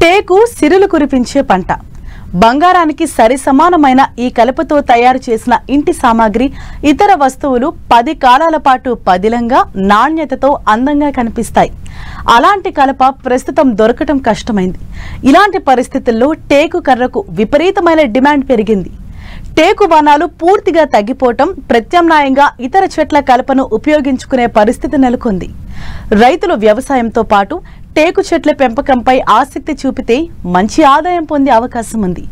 టేకు సిరులు కురిపించే పంట. బంగారానికి సరి సమానమైన ఈ కలపతో తయారు చేసిన ఇంటి సామాగ్రి, ఇతర వస్తువులు 10 కాలాల పాటు పదిలంగా నాణ్యతతో అందంగా కనిపిస్తాయి. అలాంటి కలప ప్రస్తుతం దొరకటం కష్టమైంది. ఇలాంటి పరిస్థితుల్లో టేకు కర్రకు విపరీతమైన డిమాండ్ పెరిగింది. టేకు వనాలు పూర్తిగా తగ్గిపోవటం, ప్రత్యామ్నాయంగా ఇతర చెట్ల కలపను ఉపయోగించుకునే పరిస్థితి నెలకొంది. రైతులు వ్యవసాయంతో పాటు టేకు చెట్ల పెంపకంపై ఆసక్తి చూపితే మంచి ఆదాయం పొందే అవకాశం ఉంది.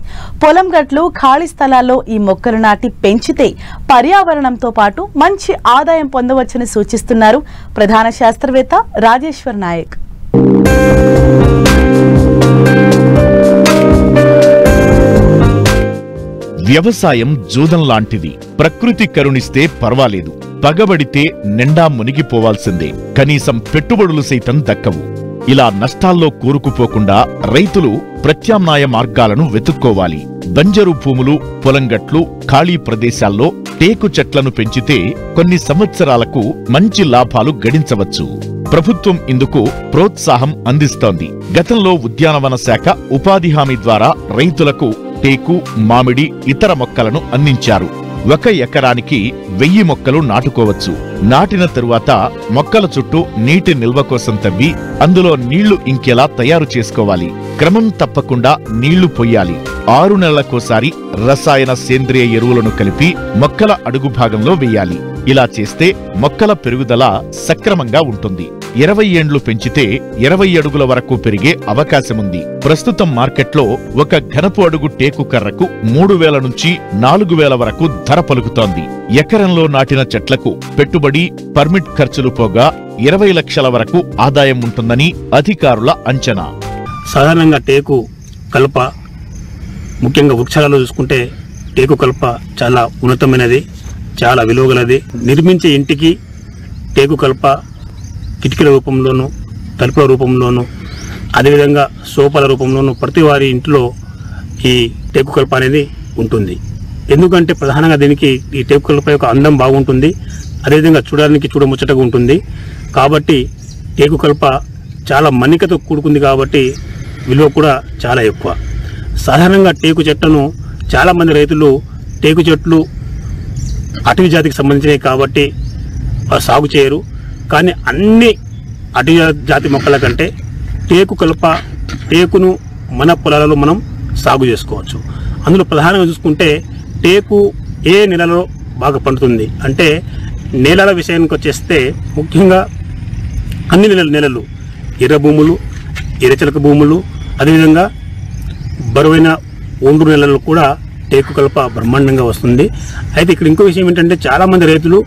పొలం గట్లు, ఖాళీ స్థలాల్లో ఈ మొక్కలు నాటి పెంచితే పర్యావరణంతో పాటు మంచి ఆదాయం పొందవచ్చని సూచిస్తున్నారు ప్రధాన శాస్త్రవేత్త రాజేశ్వర్ నాయక్. వ్యవసాయం జూదం లాంటిది. ప్రకృతి కరుణిస్తే పర్వాలేదు, పగబడితే నిండా మునిగిపోవాల్సిందే. కనీసం పెట్టుబడులు సైతం దక్కవు. ఇలా నష్టాల్లో కూరుకుపోకుండా రైతులు ప్రత్యామ్నాయ మార్గాలను వెతుక్కోవాలి. బంజరు భూములు, పొలంగట్లు, ఖాళీ ప్రదేశాల్లో టేకు చెట్లను పెంచితే కొన్ని సంవత్సరాలకు మంచి లాభాలు గడించవచ్చు. ప్రభుత్వం ఇందుకు ప్రోత్సాహం అందిస్తోంది. గతంలో ఉద్యానవన శాఖ ఉపాధి హామీ ద్వారా రైతులకు టేకు, మామిడి, ఇతర మొక్కలను అందించారు. 1 ఎకరానికి 1000 మొక్కలు నాటుకోవచ్చు. నాటిన తరువాత మొక్కల చుట్టూ నీటి నిల్వ కోసం తవ్వి అందులో నీళ్లు ఇంకేలా తయారు చేసుకోవాలి. క్రమం తప్పకుండా నీళ్లు పొయ్యాలి. 6 నెలలకోసారి రసాయన, సేంద్రియ ఎరువులను కలిపి మొక్కల అడుగు భాగంలో వేయాలి. ఇలా చేస్తే మొక్కల పెరుగుదల సక్రమంగా ఉంటుంది. 20 ఏండ్లు పెంచితే 20 అడుగుల వరకు పెరిగే అవకాశముంది. ప్రస్తుతం మార్కెట్లో 1 ఘనపు అడుగు టేకు కర్రకు 3000 నుంచి 4000 వరకు ధర పలుకుతోంది. ఎకరంలో నాటిన చెట్లకు పెట్టుబడి, పర్మిట్ ఖర్చులు పోగా 20 లక్షల వరకు ఆదాయం ఉంటుందని అధికారుల అంచనా. సాధారణంగా టేకు కలప, ముఖ్యంగా వృక్షాలలో చూసుకుంటే టేకు కలప చాలా ఉన్నతమైనది, చాలా విలువగలది. నిర్మించే ఇంటికి టేకు కలప కిటికీల రూపంలోనూ, తలుపుల రూపంలోనూ, అదేవిధంగా సోఫాల రూపంలోనూ ప్రతి వారి ఇంట్లో ఈ టేకు కలప అనేది ఉంటుంది. ఎందుకంటే ప్రధానంగా దీనికి ఈ టేకు కలప యొక్క అందం బాగుంటుంది, అదేవిధంగా చూడడానికి చూడముచ్చటగా ఉంటుంది. కాబట్టి టేకు కలప చాలా మన్నికతో కూడుకుంది కాబట్టి విలువ కూడా చాలా ఎక్కువ. సాధారణంగా టేకు చెట్లను చాలామంది రైతులు టేకు చెట్లు అటవీ జాతికి సంబంధించినవి కాబట్టి సాగు చేయరు. కానీ అన్ని అటవీ జాతి మొక్కల కంటే టేకు కలప, టేకును మన పొలాలలో మనం సాగు చేసుకోవచ్చు. అందులో ప్రధానంగా చూసుకుంటే టేకు ఏ నెలలో బాగా పండుతుంది అంటే నేలల విషయానికి వచ్చేస్తే ముఖ్యంగా అన్ని నెలలు ఎర్ర భూములు, ఎర్రచలక భూములు, అదేవిధంగా బరువైన ఒండ్రు నెలలు కూడా టేకు కలప బ్రహ్మాండంగా వస్తుంది. అయితే ఇక్కడ ఇంకో విషయం ఏంటంటే చాలామంది రైతులు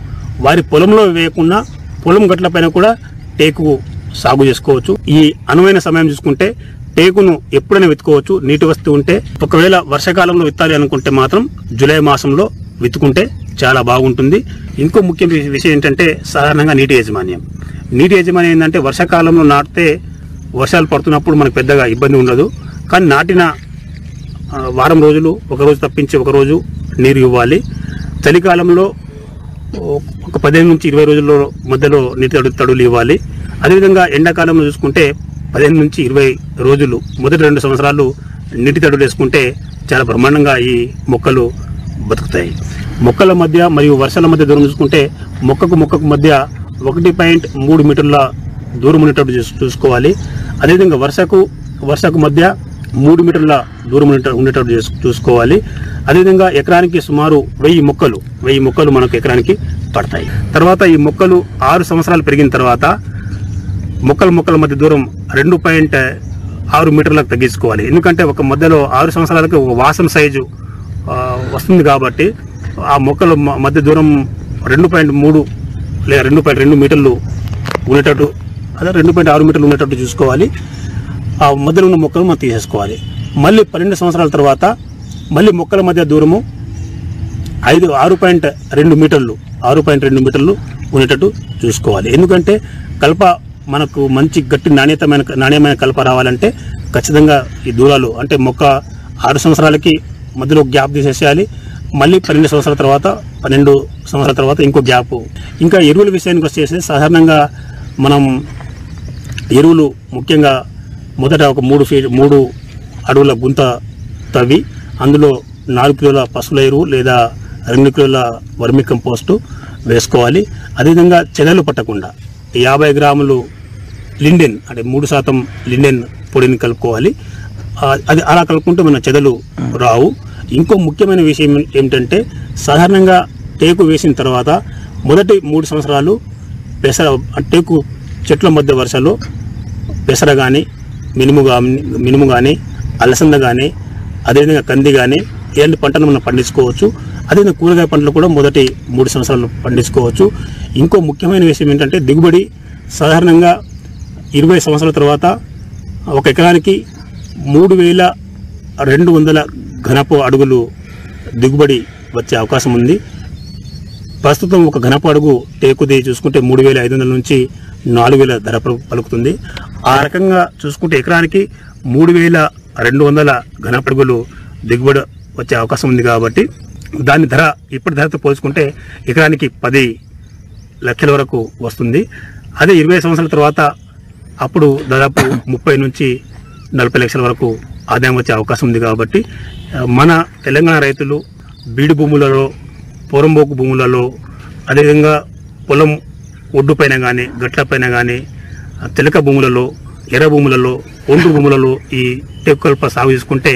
వారి పొలంలో వేయకుండా పొలం గట్ల పైన కూడా టేకు సాగు చేసుకోవచ్చు. ఈ అనువైన సమయం చూసుకుంటే టేకును ఎప్పుడైనా విత్తుకోవచ్చు. నీటి వస్తూ ఉంటే. ఒకవేళ వర్షాకాలంలో విత్తాలి అనుకుంటే మాత్రం జూలై మాసంలో విత్తుకుంటే చాలా బాగుంటుంది. ఇంకో ముఖ్య విషయం ఏంటంటే సాధారణంగా నీటి యాజమాన్యం. నీటి యాజమాన్యం ఏంటంటే వర్షాకాలంలో నాటితే వర్షాలు పడుతున్నప్పుడు మనకు పెద్దగా ఇబ్బంది ఉండదు. కానీ నాటిన వారం రోజులు, ఒకరోజు తప్పించి ఒకరోజు నీరు ఇవ్వాలి. చలికాలంలో ఒక 15 నుంచి 20 రోజుల్లో మధ్యలో నీటి తడులు ఇవ్వాలి. అదేవిధంగా ఎండాకాలంలో చూసుకుంటే 15 నుంచి 20 రోజులు, మొదటి 2 సంవత్సరాలు నీటి తడులు వేసుకుంటే చాలా బ్రహ్మాండంగా ఈ మొక్కలు బతుకుతాయి. మొక్కల మధ్య మరియు వర్షాల మధ్య దూరం చూసుకుంటే మొక్కకు మధ్య 1.3 మీటర్ల దూరం ఉండేటట్టు చూసుకోవాలి. అదేవిధంగా వర్షకు మధ్య 3 మీటర్ల దూరం ఉండేటట్టు చూసుకోవాలి. అదేవిధంగా ఎకరానికి సుమారు 1000 మొక్కలు మనకు ఎకరానికి పడతాయి. తర్వాత ఈ మొక్కలు 6 సంవత్సరాలు పెరిగిన తర్వాత మొక్కల మధ్య దూరం 2.6 మీటర్లకు తగ్గించుకోవాలి. ఎందుకంటే ఒక మధ్యలో 6 సంవత్సరాలకు ఒక వాసం సైజు వస్తుంది కాబట్టి ఆ మొక్కల మధ్య దూరం 2.3 లేదా 2.2 మీటర్లు ఉండేటట్టు, అదే 2.6 మీటర్లు ఉండేటట్టు చూసుకోవాలి. ఆ మధ్యలో ఉన్న మొక్కలు మనం తీసేసుకోవాలి. మళ్ళీ 12 సంవత్సరాల తర్వాత మళ్ళీ మొక్కల మధ్య దూరము 6.2 మీటర్లు ఉండేటట్టు చూసుకోవాలి. ఎందుకంటే కలప మనకు మంచి గట్టి నాణ్యమైన కలప రావాలంటే ఖచ్చితంగా ఈ దూరాలు అంటే మొక్క 6 సంవత్సరాలకి మధ్యలో గ్యాప్ తీసేసేయాలి. మళ్ళీ 12 సంవత్సరాల తర్వాత ఇంకో గ్యాప్. ఇంకా ఎరువుల విషయానికి వచ్చేసి సాధారణంగా మనం ఎరువులు ముఖ్యంగా మొదట ఒక 3 అడుగుల గుంత తవ్వి అందులో 4 కిలోల పశువుల ఎరువు లేదా 2 కిలోల వర్మి కంపోస్టు వేసుకోవాలి. అదేవిధంగా చెదలు పట్టకుండా 50 గ్రాములు లిండెన్ అంటే 3% లిండెన్ పొడిని కలుపుకోవాలి. అది అలా కలుపుకుంటే మన చెదలు రావు. ఇంకో ముఖ్యమైన విషయం ఏమిటంటే సాధారణంగా టేకు వేసిన తర్వాత మొదటి 3 సంవత్సరాలు టేకు చెట్ల మధ్య వరుసలో పెసర కానీ మినుము కానీ అలసంద కానీ అదేవిధంగా కంది కానీ ఇలాంటి పంటలు మనం పండించుకోవచ్చు. అదేవిధంగా కూరగాయ పంటలు కూడా మొదటి 3 సంవత్సరాలు పండించుకోవచ్చు. ఇంకో ముఖ్యమైన విషయం ఏంటంటే దిగుబడి సాధారణంగా 20 సంవత్సరాల తర్వాత ఒక ఎకరానికి 3200 ఘనపు అడుగులు దిగుబడి వచ్చే అవకాశం ఉంది. ప్రస్తుతం ఒక ఘనపు అడుగు టేకుది చూసుకుంటే 3500 నుంచి 4000 ధర పలుకుతుంది. ఆ రకంగా చూసుకుంటే ఎకరానికి 3200 ఘనపు అడుగులు దిగుబడి వచ్చే అవకాశం ఉంది. కాబట్టి దాని ధర ఇప్పటి ధరతో పోల్చుకుంటే ఎకరానికి 10 లక్షల వరకు వస్తుంది. అదే 20 సంవత్సరాల తర్వాత అప్పుడు దాదాపు 30 నుంచి 40 లక్షల వరకు ఆదాయం వచ్చే అవకాశం ఉంది. కాబట్టి మన తెలంగాణ రైతులు బీడు భూములలో, పొరంబోకు భూములలో, అదేవిధంగా పొలం ఒడ్డు పైన కానీ గట్ల పైన కానీ తెలక భూములలో, ఎర్ర భూములలో, ఒండ్రు భూములలో ఈ టేకు కలప సాగు చేసుకుంటే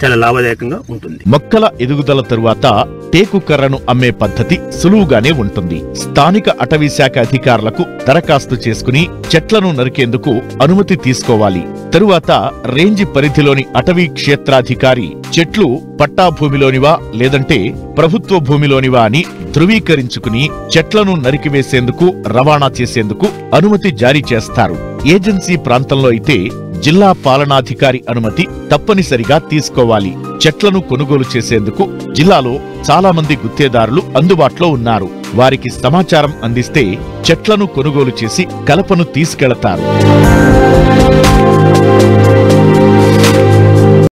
చాలా లాభదాయకంగా ఉంటుంది. మొక్కల ఎదుగుదల తరువాత టేకు కర్రను అమ్మే పద్ధతి సులువుగానే ఉంటుంది. స్థానిక అటవీ శాఖ అధికారులకు దరఖాస్తు చేసుకుని చెట్లను నరికేందుకు అనుమతి తీసుకోవాలి. తరువాత రేంజ్ పరిధిలోని అటవీ క్షేత్రాధికారి చెట్లు పట్టా భూమిలోనివా లేదంటే ప్రభుత్వ భూమిలోనివా అని ధృవీకరించుకుని చెట్లను నరికివేసేందుకు రవాణా చేసేందుకు అనుమతి జారీ చేస్తారు. ఏజెన్సీ ప్రాంతంలో అయితే జిల్లా పాలనాధికారి అనుమతి తప్పనిసరిగా తీసుకోవాలి. చెట్లను కొనుగోలు చేసేందుకు జిల్లాలో చాలా మంది గుత్తేదారులు అందుబాటులో ఉన్నారు. వారికి సమాచారం అందిస్తే చెట్లను కొనుగోలు చేసి కలపను తీసుకెళతారు.